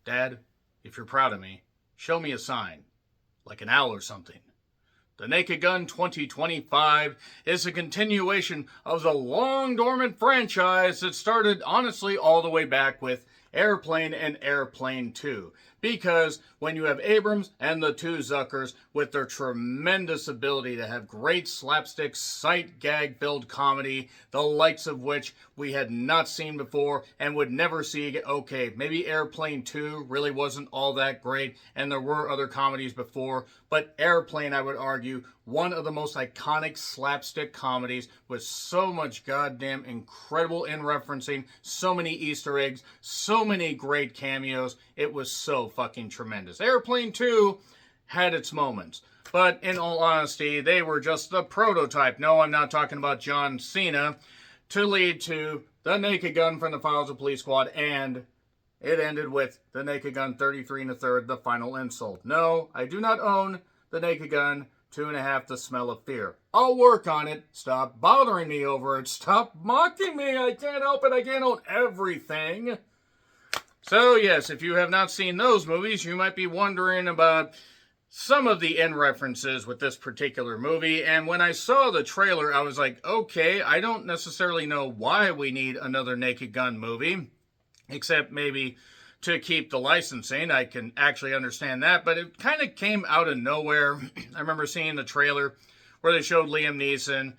Dad, if you're proud of me, show me a sign, like an owl or something. The Naked Gun 2025 is a continuation of the long-dormant franchise that started, honestly, all the way back with Airplane and Airplane 2. Because when you have Abrams and the two Zuckers with their tremendous ability to have great slapstick, sight gag-filled comedy, the likes of which we had not seen before and would never see again. Okay, maybe Airplane 2 really wasn't all that great, and there were other comedies before, but Airplane, I would argue, one of the most iconic slapstick comedies with so much goddamn incredible in-referencing, so many Easter eggs, so many great cameos. It was so fucking tremendous. Airplane 2 had its moments, but in all honesty, they were just the prototype. No, I'm not talking about John Cena, to lead to The Naked Gun from the Files of Police Squad, and it ended with The Naked Gun 33 1/3, The Final Insult. No, I do not own The Naked Gun 2.5, The Smell of Fear. I'll work on it. Stop bothering me over it. Stop mocking me. I can't help it. I can't own everything. So yes, if you have not seen those movies, you might be wondering about some of the end references with this particular movie. And when I saw the trailer, I was like, okay, I don't necessarily know why we need another Naked Gun movie, except maybe to keep the licensing. I can actually understand that, but it kind of came out of nowhere. I remember seeing the trailer where they showed Liam Neeson,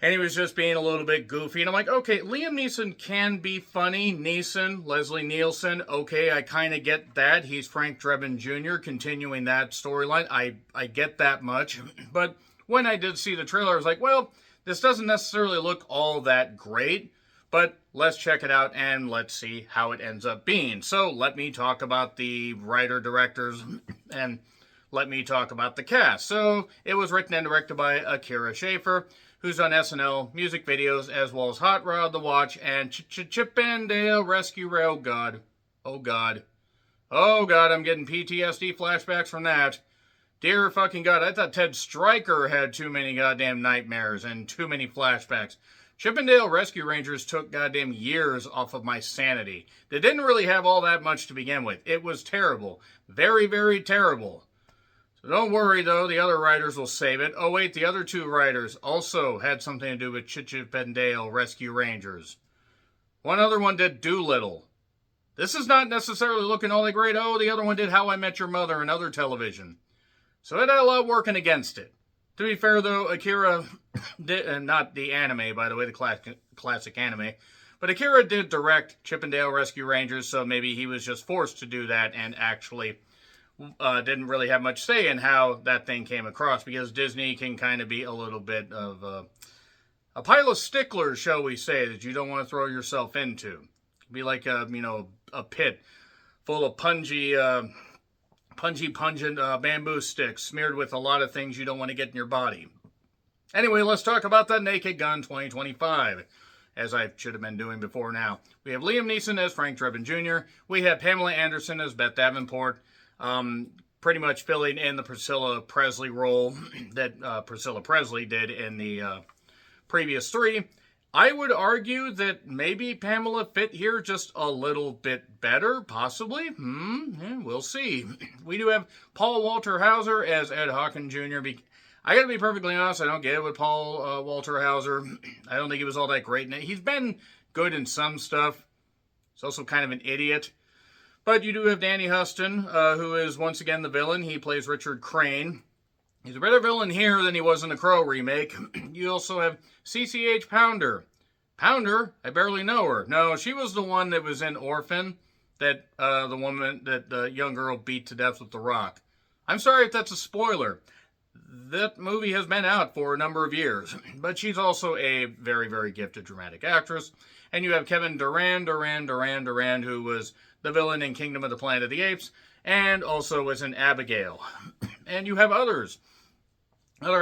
and he was just being a little bit goofy. And I'm like, okay, Liam Neeson can be funny. Neeson, Leslie Nielsen, okay, I kind of get that. He's Frank Drebin Jr., continuing that storyline. I get that much. But when I did see the trailer, I was like, well, this doesn't necessarily look all that great, but let's check it out and let's see how it ends up being. So let me talk about the writer, directors, and let me talk about the cast. So it was written and directed by Akira Schaefer, who's on SNL, music videos, as well as Hot Rod, The Watch, and Chip and Dale Rescue Rail. God. Oh, God. Oh, God, I'm getting PTSD flashbacks from that. Dear fucking God, I thought Ted Stryker had too many goddamn nightmares and too many flashbacks. Chip and Dale Rescue Rangers took goddamn years off of my sanity. They didn't really have all that much to begin with. It was terrible. Very, very terrible. So don't worry, though. The other writers will save it. Oh, wait, the other two writers also had something to do with Chip and Dale Rescue Rangers. One other one did Doolittle. This is not necessarily looking all that great. Oh, the other one did How I Met Your Mother and other television. So it had a lot working against it. To be fair, though, Akira did, not the anime, by the way, the classic anime, but Akira did direct Chip and Dale Rescue Rangers, so maybe he was just forced to do that and actually didn't really have much say in how that thing came across, because Disney can kind of be a little bit of a pile of sticklers, shall we say, that you don't want to throw yourself into. It can be like a pit full of pungent bamboo sticks smeared with a lot of things you don't want to get in your body. Anyway, let's talk about The Naked Gun 2025, as I should have been doing before now. We have Liam Neeson as Frank Drebin Jr. We have Pamela Anderson as Beth Davenport, pretty much filling in the Priscilla Presley role that Priscilla Presley did in the previous three. I would argue that maybe Pamela fit here just a little bit better, possibly. Yeah, we'll see. We do have Paul Walter Hauser as Ed Hawkins Jr. I gotta be perfectly honest, I don't get it with Paul Walter Hauser. I don't think he was all that great in it. He's been good in some stuff. He's also kind of an idiot. But you do have Danny Huston, who is once again the villain. He plays Richard Crane. He's a better villain here than he was in the Crow remake. You also have CCH Pounder. Pounder? I barely know her. No, she was the one that was in Orphan, that the woman that the young girl beat to death with the rock. I'm sorry if that's a spoiler. That movie has been out for a number of years, but she's also a very, very gifted dramatic actress. And you have Kevin Durand, who was the villain in Kingdom of the Planet of the Apes, and also was in Abigail. And you have other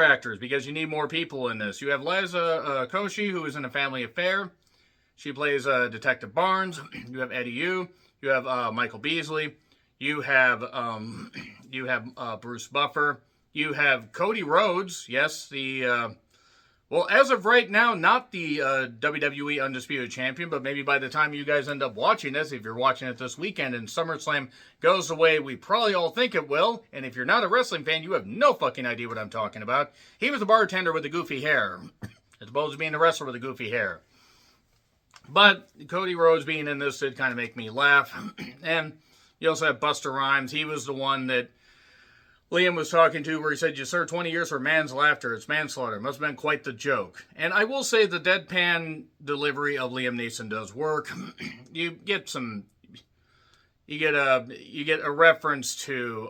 actors, because you need more people in this. You have Liza Koshy, who is in A Family Affair. She plays Detective Barnes. You have Eddie Yu. You have Michael Beasley. You have Bruce Buffer. You have Cody Rhodes. Yes, the Well, as of right now, not the WWE Undisputed Champion, but maybe by the time you guys end up watching this, if you're watching it this weekend and SummerSlam goes the way we probably all think it will, and if you're not a wrestling fan, you have no fucking idea what I'm talking about. He was the bartender with the goofy hair, as opposed to being the wrestler with the goofy hair. But Cody Rhodes being in this did kind of make me laugh. And you also have Busta Rhymes. He was the one that Liam was talking to where he said, "You served 20 years for man's laughter. It's manslaughter. Must have been quite the joke." And I will say the deadpan delivery of Liam Neeson does work. You get a reference to,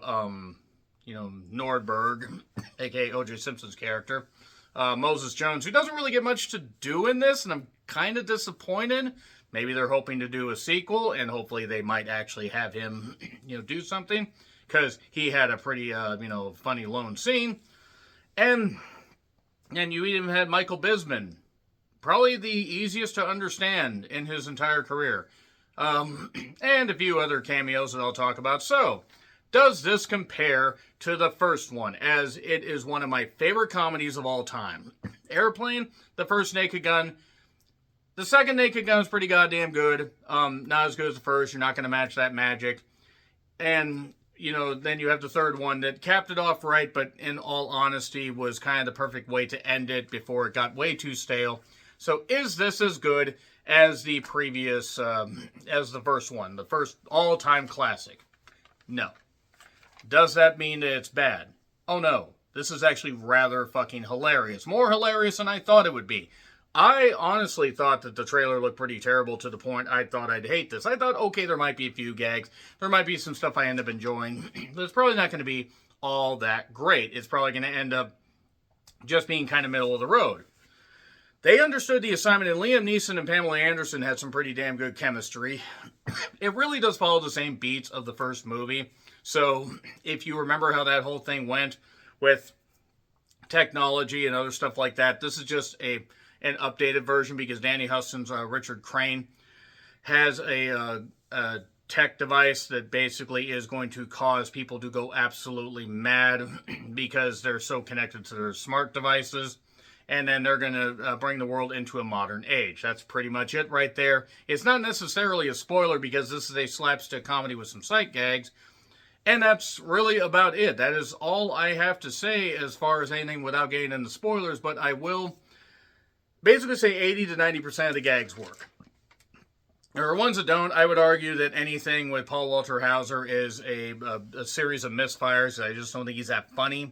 Nordberg, aka O.J. Simpson's character, Moses Jones, who doesn't really get much to do in this, and I'm kind of disappointed. Maybe they're hoping to do a sequel, and hopefully they might actually have him, do something. Because he had a pretty, funny lone scene. And you even had Michael Bisping. Probably the easiest to understand in his entire career. And a few other cameos that I'll talk about. So, does this compare to the first one? As it is one of my favorite comedies of all time. Airplane, the first Naked Gun. The second Naked Gun is pretty goddamn good. Not as good as the first. You're not going to match that magic. And then you have the third one that capped it off right, but in all honesty was kind of the perfect way to end it before it got way too stale. So is this as good as the previous, as the first one, the first all-time classic? No. Does that mean that it's bad? Oh no. This is actually rather fucking hilarious. More hilarious than I thought it would be. I honestly thought that the trailer looked pretty terrible to the point I thought I'd hate this. I thought, okay, there might be a few gags. There might be some stuff I end up enjoying. But it's probably not going to be all that great. It's probably going to end up just being kind of middle of the road. They understood the assignment, and Liam Neeson and Pamela Anderson had some pretty damn good chemistry. It really does follow the same beats of the first movie. So if you remember how that whole thing went with technology and other stuff like that, this is just an updated version because Danny Huston's Richard Crane has a tech device that basically is going to cause people to go absolutely mad because they're so connected to their smart devices. And then they're going to bring the world into a modern age. That's pretty much it right there. It's not necessarily a spoiler because this is a slapstick comedy with some sight gags. And that's really about it. That is all I have to say as far as anything without getting into spoilers. But I will basically say 80 to 90% of the gags work. There are ones that don't. I would argue that anything with Paul Walter Hauser is a series of misfires. I just don't think he's that funny.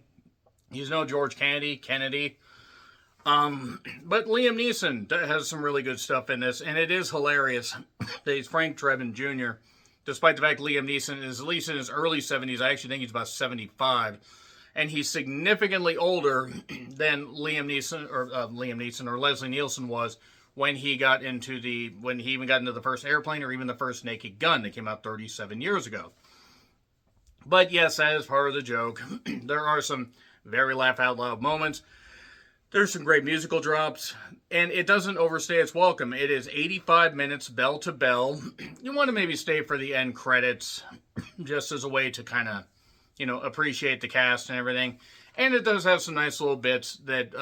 He's no George Kennedy. But Liam Neeson has some really good stuff in this, and it is hilarious that he's Frank Drebin Jr., despite the fact Liam Neeson is at least in his early 70s. I actually think he's about 75, and he's significantly older than Liam Neeson or Leslie Nielsen was when he even got into the first Airplane or even the first Naked Gun that came out 37 years ago. But yes, that is part of the joke. There are some very laugh out loud moments. There's some great musical drops, and it doesn't overstay its welcome. It is 85 minutes, bell to bell. You want to maybe stay for the end credits, just as a way to kind of, appreciate the cast and everything. And it does have some nice little bits that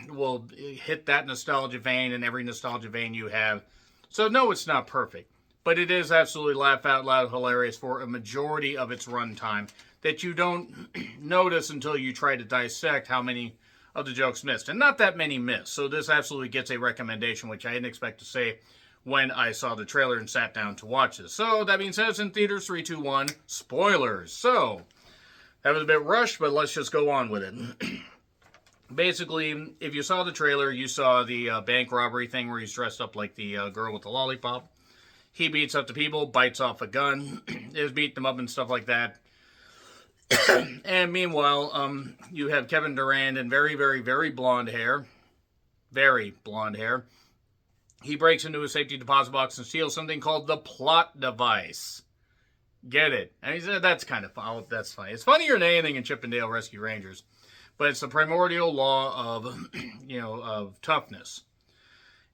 will hit that nostalgia vein and every nostalgia vein you have. So no, it's not perfect, but it is absolutely laugh out loud hilarious for a majority of its runtime that you don't notice until you try to dissect how many of the jokes missed, and not that many missed. So this absolutely gets a recommendation, which I didn't expect to say when I saw the trailer and sat down to watch this. So that being said, it's in theaters. 3, 2, 1, spoilers. So that was a bit rushed, but let's just go on with it. Basically, if you saw the trailer, you saw the bank robbery thing where he's dressed up like the girl with the lollipop. He beats up the people, bites off a gun, is beating them up and stuff like that. And meanwhile, you have Kevin Durant in very, very, very blonde hair. Very blonde hair. He breaks into a safety deposit box and steals something called the plot device. Get it? And he said, that's kind of fun. Oh, that's funny. It's funnier than anything in Chippendale Rescue Rangers. But it's the primordial law of, of toughness.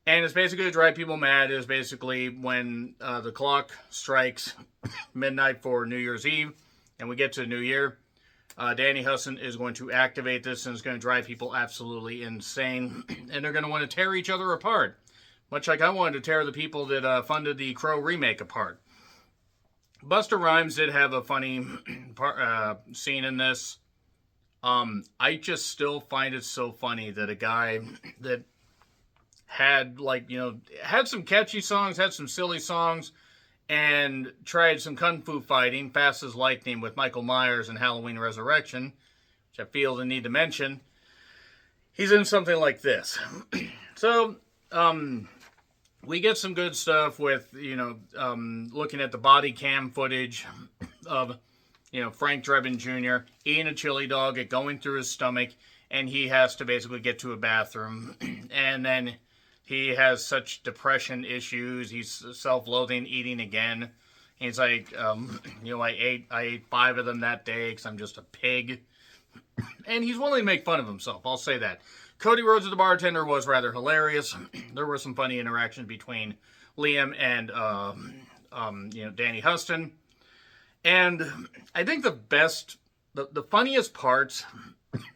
And it's basically to drive people mad. Is basically when the clock strikes midnight for New Year's Eve, and we get to the New Year, Danny Huston is going to activate this and is going to drive people absolutely insane. And they're going to want to tear each other apart. Much like I wanted to tear the people that funded the Crow remake apart. Busta Rhymes did have a funny scene in this. I just still find it so funny that a guy that had, had some catchy songs, had some silly songs, and tried some kung fu fighting, fast as lightning, with Michael Myers in Halloween Resurrection, which I feel the need to mention. He's in something like this. So, we get some good stuff with, looking at the body cam footage of, Frank Drebin Jr. eating a chili dog, it going through his stomach, and he has to basically get to a bathroom. And then he has such depression issues. He's self-loathing, eating again. He's like, I ate 5 of them that day because I'm just a pig. And he's willing to make fun of himself, I'll say that. Cody Rhodes, the bartender, was rather hilarious. There were some funny interactions between Liam and, Danny Huston. And I think the funniest parts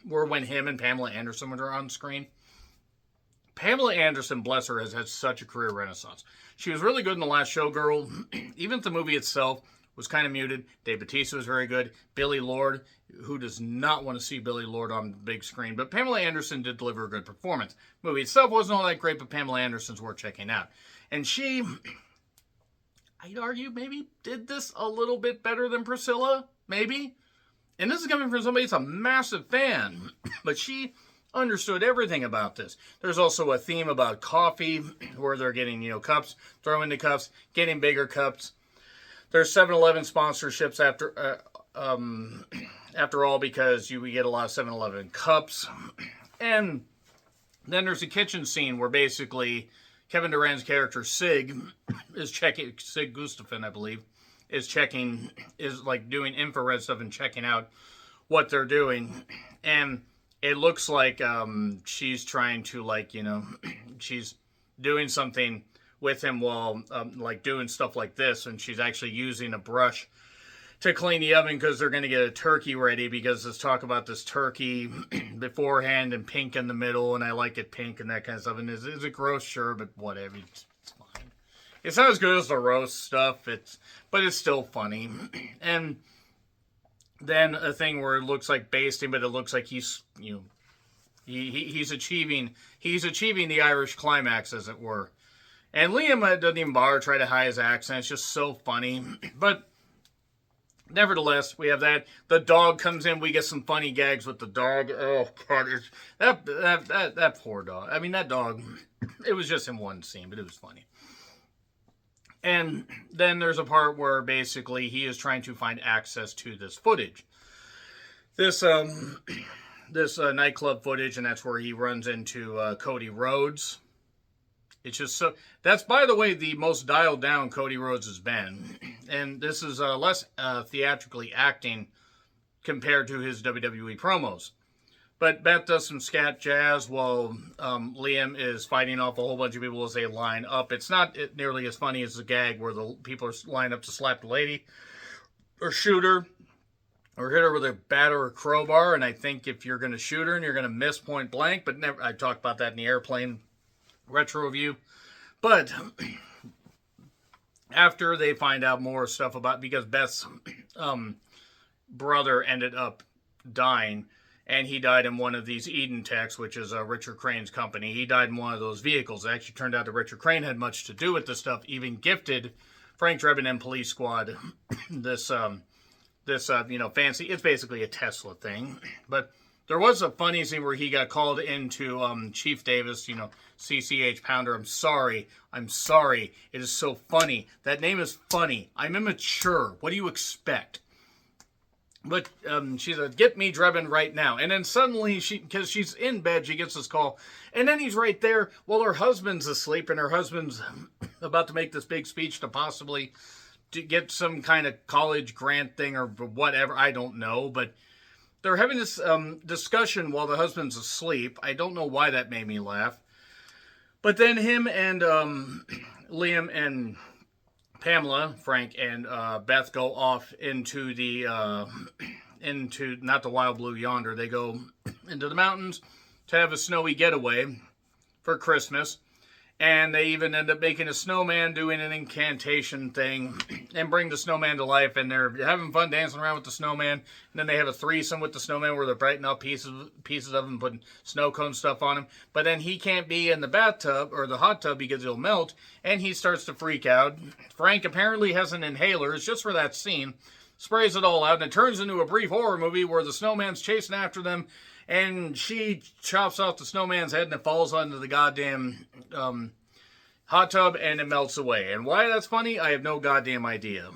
were when him and Pamela Anderson were on screen. Pamela Anderson, bless her, has had such a career renaissance. She was really good in The Last Showgirl. Even if the movie itself was kind of muted, Dave Bautista was very good. Billy Lord, who does not want to see Billy Lord on the big screen? But Pamela Anderson did deliver a good performance. The movie itself wasn't all that great, but Pamela Anderson's worth checking out. And she, I'd argue, maybe did this a little bit better than Priscilla, maybe. And this is coming from somebody that's a massive fan. But she understood everything about this. There's also a theme about coffee, where they're getting, cups, throwing the cups, getting bigger cups. There's 7-Eleven sponsorships after all, because we get a lot of 7-Eleven cups. And then there's a kitchen scene where basically Kevin Durant's character Sig is checking, Sig Gustafson, I believe, is doing infrared stuff and checking out what they're doing. And it looks like she's trying to, she's doing something with him while, doing stuff like this. And she's actually using a brush to clean the oven because they're going to get a turkey ready, because let's talk about this turkey beforehand and pink in the middle. And I like it pink and that kind of stuff. And is it gross? Sure, but whatever. It's fine. It's not as good as the roast stuff. But it's still funny. And then a thing where it looks like basting, but it looks like he's achieving the Irish climax, as it were. And Liam doesn't even bother to try to hide his accent. It's just so funny. But nevertheless, we have that. The dog comes in. We get some funny gags with the dog. Oh God, that poor dog. I mean, that dog. It was just in one scene, but it was funny. And then there's a part where basically he is trying to find access to this footage. This nightclub footage, and that's where he runs into Cody Rhodes. It's just so... That's, by the way, the most dialed down Cody Rhodes has been. And this is less theatrically acting compared to his WWE promos. But Beth does some scat jazz while Liam is fighting off a whole bunch of people as they line up. It's not nearly as funny as the gag where the people are lined up to slap the lady or shoot her or hit her with a bat or a crowbar. And I think if you're going to shoot her and you're going to miss point blank, but never, I talked about that in the Airplane retro review. But after they find out more stuff about, because Beth's brother ended up dying, and he died in one of these Eden Techs, which is Richard Crane's company. He died in one of those vehicles. It actually turned out that Richard Crane had much to do with this stuff, even gifted Frank Drebin and Police Squad this fancy, it's basically a Tesla thing. But there was a funny scene where he got called into Chief Davis, CCH Pounder. I'm sorry. It is so funny. That name is funny. I'm immature. What do you expect? But she said, get me Drebin right now. And then suddenly, because she's in bed, she gets this call. And then he's right there while her husband's asleep. And her husband's about to make this big speech to possibly get some kind of college grant thing or whatever. I don't know. But they're having this discussion while the husband's asleep. I don't know why that made me laugh. But then him and Liam and Pamela, Frank, and Beth go off into the into, not the Wild Blue Yonder, they go into the mountains to have a snowy getaway for Christmas. And they even end up making a snowman, doing an incantation thing, and bring the snowman to life. And they're having fun dancing around with the snowman. And then they have a threesome with the snowman where they're brightening up pieces of him, putting snow cone stuff on him. But then he can't be in the bathtub or the hot tub because he'll melt, and he starts to freak out. Frank apparently has an inhaler. It's just for that scene. Sprays it all out, and it turns into a brief horror movie where the snowman's chasing after them. And she chops off the snowman's head and it falls onto the goddamn hot tub and it melts away. And why that's funny, I have no goddamn idea.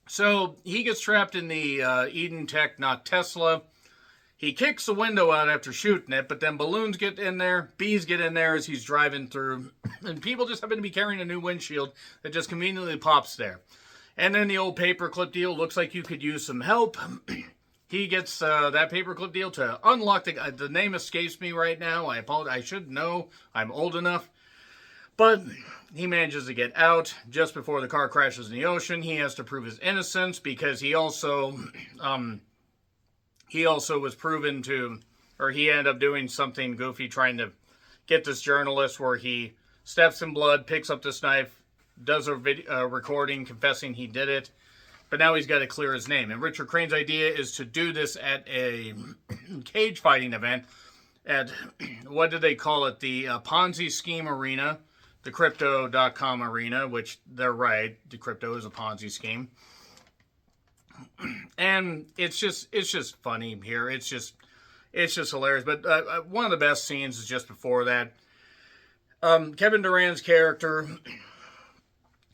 So he gets trapped in the Eden Tech, not Tesla. He kicks the window out after shooting it, but then balloons get in there, bees get in there as he's driving through, and people just happen to be carrying a new windshield that just conveniently pops there. And then the old paperclip deal looks like you could use some help. He gets that paperclip deal to unlock the name escapes me right now. I apologize. I should know. I'm old enough. But he manages to get out just before the car crashes in the ocean. He has to prove his innocence because he also was proven to, or he ended up doing something goofy trying to get this journalist where he steps in blood, picks up this knife, does a recording confessing he did it. But now he's got to clear his name. And Richard Crane's idea is to do this at a cage fighting event at, what do they call it? The Ponzi scheme arena, the crypto.com arena, which they're right. The crypto is a Ponzi scheme. And it's just funny here. It's just hilarious. But one of the best scenes is just before that. Kevin Durant's character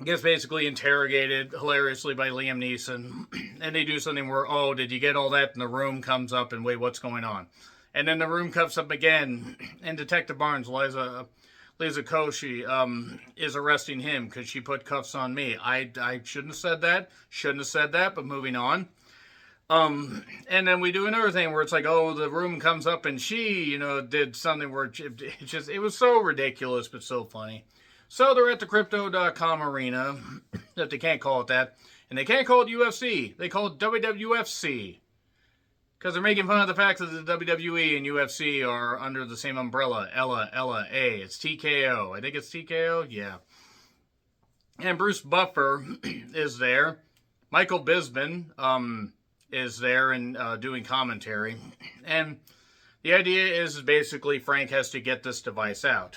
gets basically interrogated hilariously by Liam Neeson, and they do something where, oh, did you get all that? And the room comes up, and wait, what's going on? And then the room comes up again, and Detective Barnes, Liza Koshy, is arresting him because she put cuffs on me. I shouldn't have said that, but moving on. And then we do another thing where it's like, oh, the room comes up, and she, did something where it was so ridiculous, but so funny. So they're at the crypto.com arena, that they can't call it that, and they can't call it UFC, they call it WWFC, because they're making fun of the fact that the WWE and UFC are under the same umbrella, it's TKO, I think it's TKO, yeah. And Bruce Buffer is there, Michael Bisping is there and doing commentary, and the idea is basically Frank has to get this device out.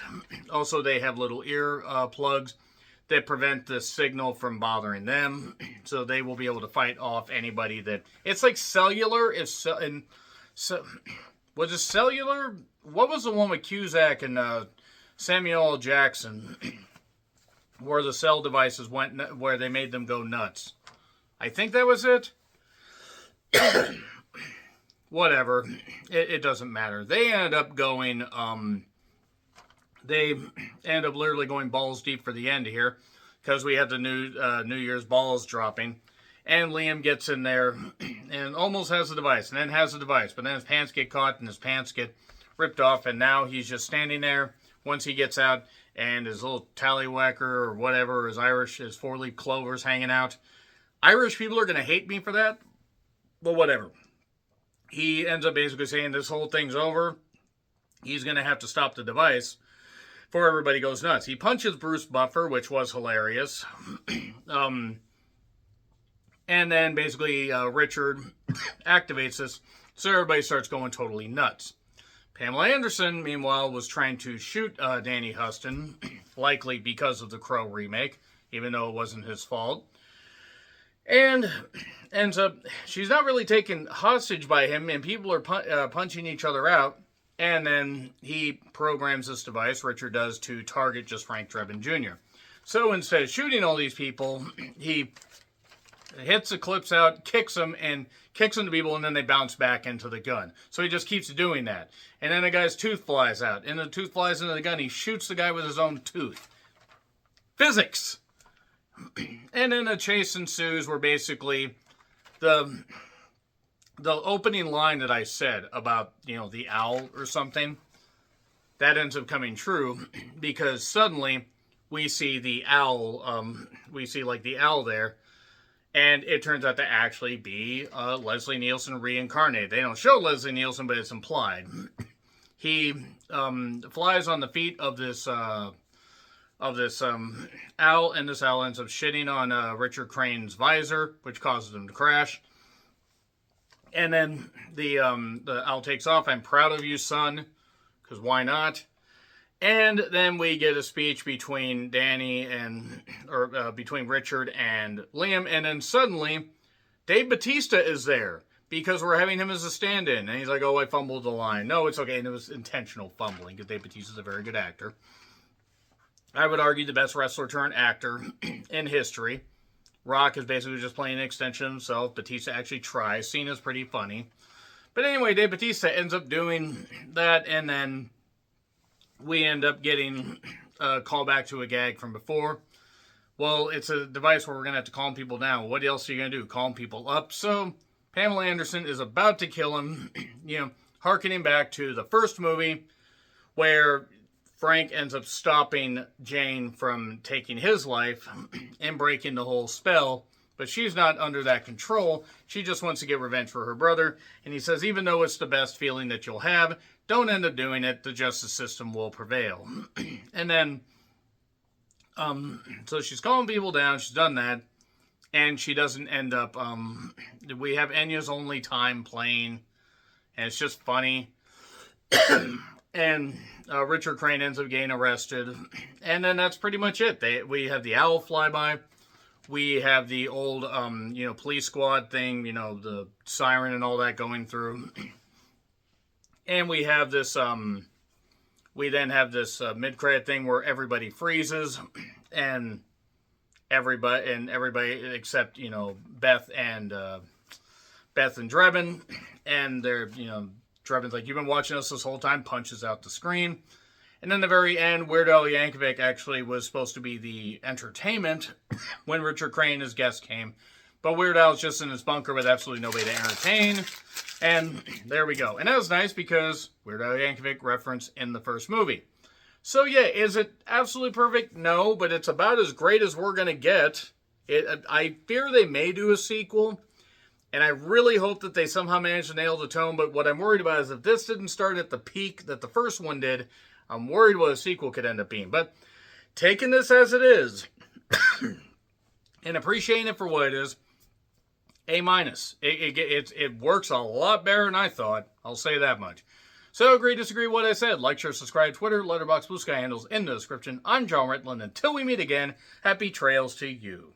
Also, they have little ear plugs that prevent the signal from bothering them, so they will be able to fight off anybody that... It's like cellular. Was it cellular? What was the one with Cusack and Samuel L. Jackson where the cell devices went, where they made them go nuts? I think that was it. Whatever, it doesn't matter. They ended up going, literally going balls deep for the end here, because we had the New Year's balls dropping, and Liam gets in there, and almost has the device, and then has the device, but then his pants get caught, and his pants get ripped off, and now he's just standing there, once he gets out, and his little tallywhacker, or whatever, his four-leaf clover's hanging out. Irish people are going to hate me for that, but whatever. He ends up basically saying this whole thing's over. He's going to have to stop the device before everybody goes nuts. He punches Bruce Buffer, which was hilarious. And then basically Richard activates this, so everybody starts going totally nuts. Pamela Anderson, meanwhile, was trying to shoot Danny Huston, likely because of the Crow remake, even though it wasn't his fault. And ends up, she's not really taken hostage by him, and people are punching each other out. And then he programs this device, Richard does, to target just Frank Drebin Jr. So instead of shooting all these people, he hits the clips out, kicks them to people, and then they bounce back into the gun. So he just keeps doing that. And then the guy's tooth flies out, and the tooth flies into the gun. He shoots the guy with his own tooth. Physics! And then a chase ensues where basically the opening line that I said about, the owl or something, that ends up coming true because suddenly we see the owl, the owl there, And it turns out to actually be Leslie Nielsen reincarnated. They don't show Leslie Nielsen, but it's implied. He flies on the feet of this owl, and this owl ends up shitting on Richard Crane's visor, which causes him to crash. And then the owl takes off. I'm proud of you, son, because why not? And then we get a speech between between Richard and Liam, and then suddenly Dave Bautista is there because we're having him as a stand-in, and he's like, "Oh, I fumbled the line." No, it's okay, and it was intentional fumbling because Dave Bautista's a very good actor. I would argue the best wrestler turned actor in history. Rock is basically just playing an extension of himself. Bautista actually tries. Cena's pretty funny. But anyway, Dave Bautista ends up doing that, and then we end up getting a callback to a gag from before. Well, it's a device where we're going to have to calm people down. What else are you going to do? Calm people up. So Pamela Anderson is about to kill him, harkening back to the first movie where Frank ends up stopping Jane from taking his life and breaking the whole spell. But she's not under that control. She just wants to get revenge for her brother. And he says, even though it's the best feeling that you'll have, don't end up doing it. The justice system will prevail. And then, so she's calling people down. She's done that. And she doesn't end up, we have Enya's Only Time playing. And it's just funny. And Richard Crane ends up getting arrested. And then that's pretty much it. We have the owl flyby. We have the old, police squad thing, the siren and all that going through. And we have this, we then have this mid-credit thing where everybody freezes. And everybody except, Beth and Drebin. And they're, Drebin's like, you've been watching us this whole time, punches out the screen. And then the very end, Weird Al Yankovic actually was supposed to be the entertainment when Richard Crane, his guest, came. But Weird Al's just in his bunker with absolutely nobody to entertain. And there we go. And that was nice because Weird Al Yankovic reference in the first movie. So yeah, is it absolutely perfect? No, but it's about as great as we're going to get. I fear they may do a sequel. And I really hope that they somehow manage to nail the tone. But what I'm worried about is if this didn't start at the peak that the first one did, I'm worried what a sequel could end up being. But taking this as it is and appreciating it for what it is, A-. It works a lot better than I thought. I'll say that much. So agree, disagree with what I said. Like, share, subscribe, Twitter, Letterboxd, Blue Sky handles in the description. I'm John Ritland. Until we meet again, happy trails to you.